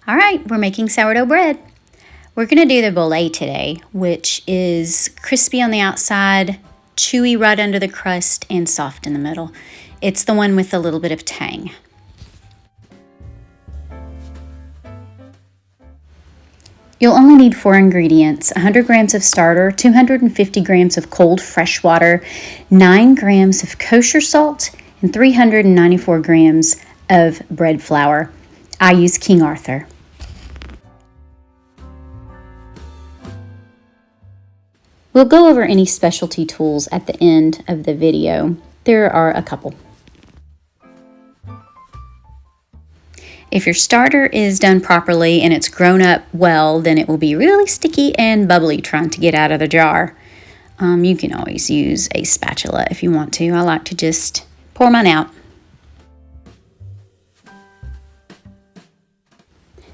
All right, we're making sourdough bread. We're going to do the Boule today, which is crispy on the outside, chewy right under the crust, and soft in the middle. It's the one with a little bit of tang. You'll only need 4 ingredients: 100 grams of starter, 250 grams of cold fresh water, 9 grams of kosher salt, and 394 grams of bread flour. I use King Arthur. We'll go over any specialty tools at the end of the video. There are a couple. If your starter is done properly and it's grown up well, then it will be really sticky and bubbly trying to get out of the jar. You can always use a spatula if you want to. I like to just pour mine out.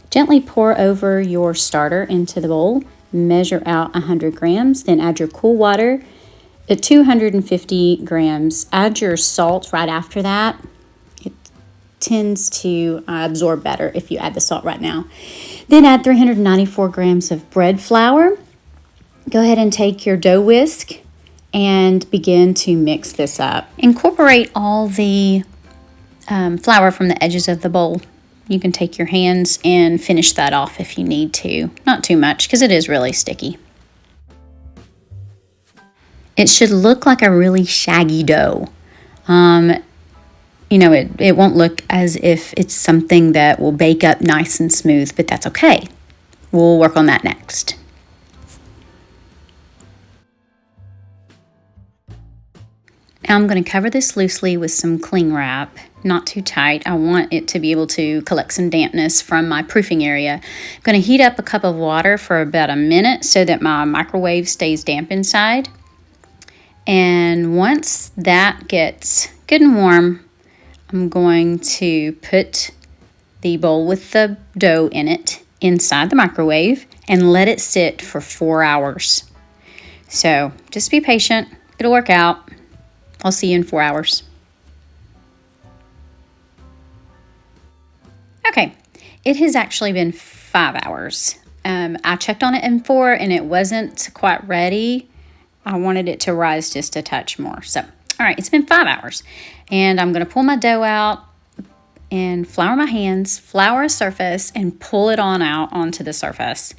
Gently pour over your starter into the bowl. Measure out 100 grams, then add your cool water at 250 grams. Add your salt right after that. It tends to absorb better if you add the salt right now. Then add 394 grams of bread flour. Go ahead and take your dough whisk and begin to mix this up. Incorporate all the flour from the edges of the bowl. You can take your hands and finish that off if you need to. Not too much, because it is really sticky. It should look like a really shaggy dough. It won't look as if it's something that will bake up nice and smooth, but that's okay. We'll work on that next. Now I'm going to cover this loosely with some cling wrap, not too tight. I want it to be able to collect some dampness from my proofing area. I'm going to heat up a cup of water for about a minute so that my microwave stays damp inside. And once that gets good and warm, I'm going to put the bowl with the dough in it inside the microwave and let it sit for 4 hours. So just be patient. It'll work out. I'll see you in 4 hours. Okay, it has actually been 5 hours. I checked on it in 4 and it wasn't quite ready. I wanted it to rise just a touch more. So, all right, it's been 5 hours. And I'm going to pull my dough out and flour my hands, flour a surface, and pull it on out onto the surface.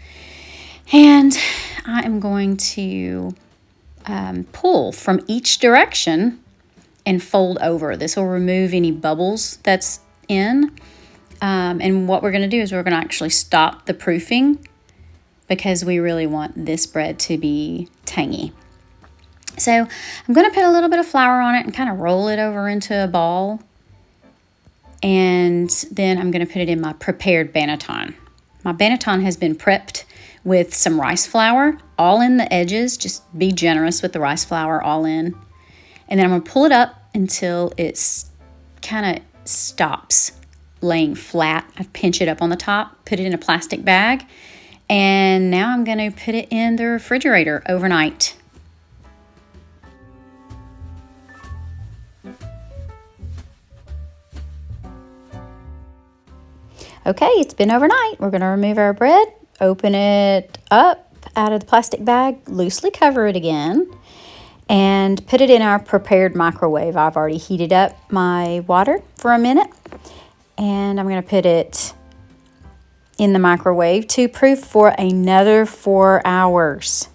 And I am going to pull from each direction and fold over. This will remove any bubbles that's in. And what we're going to do is we're going to actually stop the proofing because we really want this bread to be tangy. So I'm going to put a little bit of flour on it and kind of roll it over into a ball. And then I'm going to put it in my prepared banneton. My banneton has been prepped with some rice flour, all in the edges. Just be generous with the rice flour all in. And then I'm going to pull it up until it's kind of stops laying flat. I pinch it up on the top, put it in a plastic bag, and now I'm going to put it in the refrigerator overnight. Okay, it's been overnight. We're going to remove our bread, open it up out of the plastic bag, loosely cover it again, and put it in our prepared microwave. I've already heated up my water for a minute, and I'm going to put it in the microwave to proof for another 4 hours.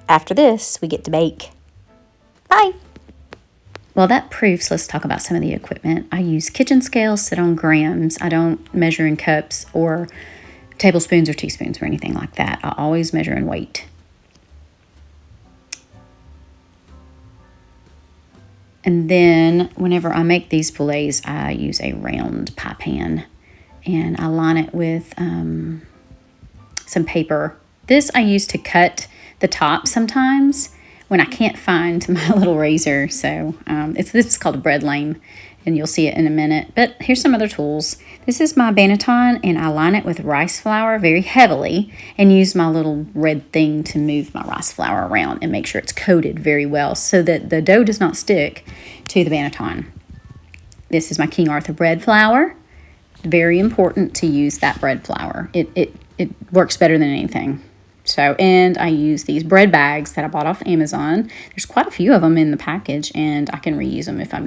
After this, we get to bake. Bye! While that proofs, let's talk about some of the equipment. I use kitchen scales set on grams. I don't measure in cups or tablespoons or teaspoons or anything like that. I always measure in weight. And then whenever I make these fillets, I use a round pie pan and I line it with some paper. This I use to cut the top sometimes when I can't find my little razor. So this is called a bread lame, and you'll see it in a minute. But here's some other tools. This is my banneton, and I line it with rice flour very heavily and use my little red thing to move my rice flour around and make sure it's coated very well so that the dough does not stick to the banneton. This is my King Arthur bread flour. Very important to use that bread flour. It works better than anything. So, and I use these bread bags that I bought off Amazon. There's quite a few of them in the package, and I can reuse them if I'm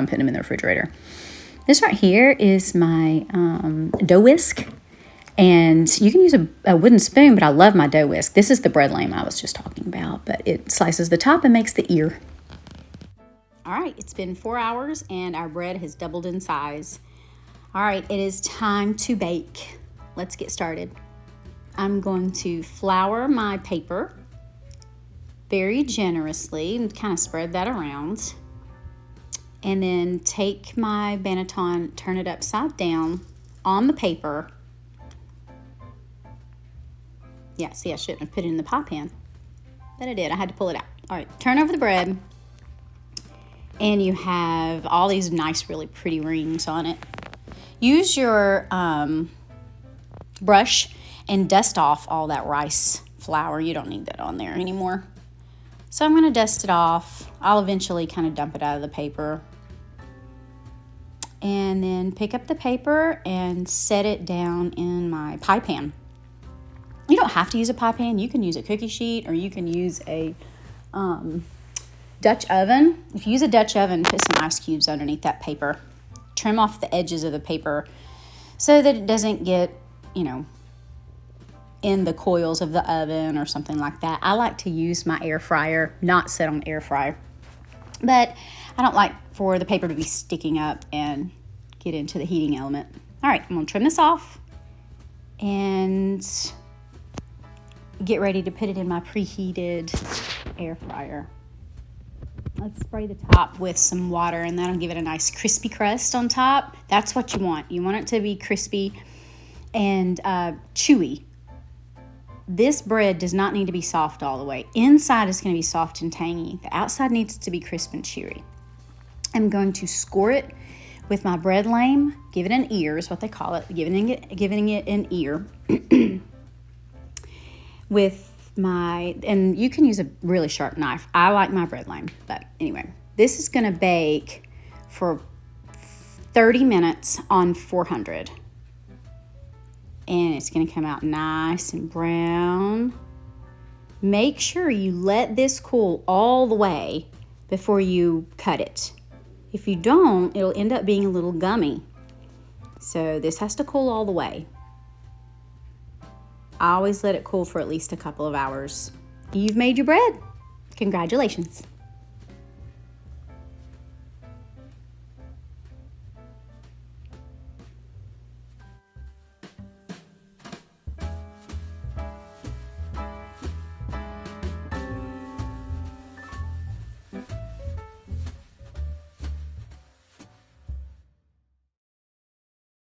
putting them in the refrigerator. This right here is my dough whisk, and you can use a wooden spoon, but I love my dough whisk. This is the bread lamb I was just talking about, but it slices the top and makes the ear. All right, it's been 4 hours, and our bread has doubled in size. All right, it is time to bake. Let's get started. I'm going to flour my paper very generously and kind of spread that around. And then take my banneton, turn it upside down on the paper. Yeah, see, I shouldn't have put it in the pie pan, but I did. I had to pull it out. All right, turn over the bread. And you have all these nice, really pretty rings on it. Use your brush and dust off all that rice flour. You don't need that on there anymore. So I'm going to dust it off. I'll eventually kind of dump it out of the paper. And then pick up the paper and set it down in my pie pan. You don't have to use a pie pan. You can use a cookie sheet, or you can use a Dutch oven. If you use a Dutch oven, put some ice cubes underneath that paper. Trim off the edges of the paper so that it doesn't get, in the coils of the oven or something like that. I like to use my air fryer, not set on air fryer. But I don't like for the paper to be sticking up and get into the heating element. All right, I'm gonna trim this off and get ready to put it in my preheated air fryer. Let's spray the top with some water, and that'll give it a nice crispy crust on top. That's what you want. You want it to be crispy and chewy. This bread does not need to be soft all the way. Inside is going to be soft and tangy. The outside needs to be crisp and chewy. I'm going to score it with my bread lame. Give it an ear is what they call it. Giving it an ear. And you can use a really sharp knife. I like my bread lame. But anyway, this is going to bake for 30 minutes on 400. And it's going to come out nice and brown. Make sure you let this cool all the way before you cut it. If you don't, it'll end up being a little gummy. So this has to cool all the way. I always let it cool for at least a couple of hours. You've made your bread. Congratulations.